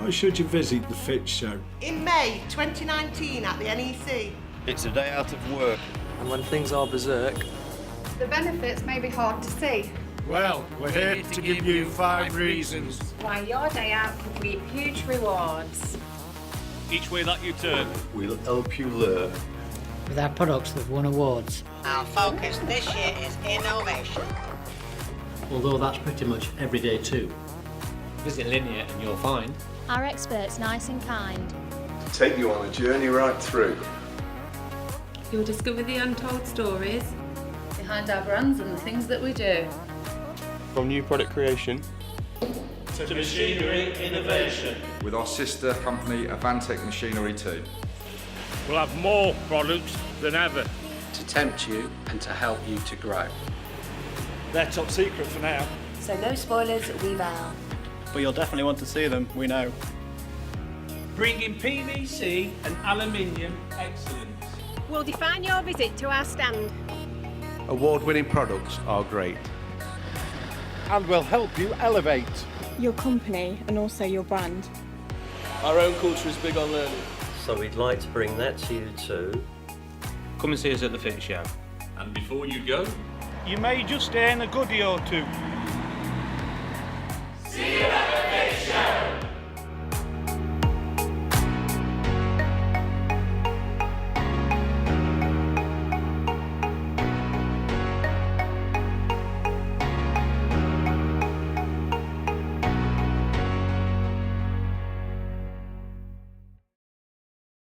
Why should you visit the Fit Show? In May 2019 at the NEC. It's a day out of work. And when things are berserk, the benefits may be hard to see. Well, we're here to give you 5 reasons why your day out could reap huge rewards. Each way that you turn, We'll help you learn. With our products that have won awards. Our focus this year is innovation. Although that's pretty much every day too. visit Liniar and you'll find our experts nice and kind. To take you on a journey right through. You'll discover the untold stories Behind our brands and the things that we do. From new product creation to machinery innovation. With our sister company Avantek Machinery too. We'll have more products than ever. to tempt you and to help you to grow. They're top secret for now. So no spoilers, we vow. But you'll definitely want to see them, we know. Bringing PVC and aluminium excellence. We'll define your visit to our stand. award-winning products are great. And we'll help you elevate your company and also your brand. Our own culture is big on learning. So we'd like to bring that to you too. Come and see us at the Fit Show. And before you go, you may just earn a goodie or two. see you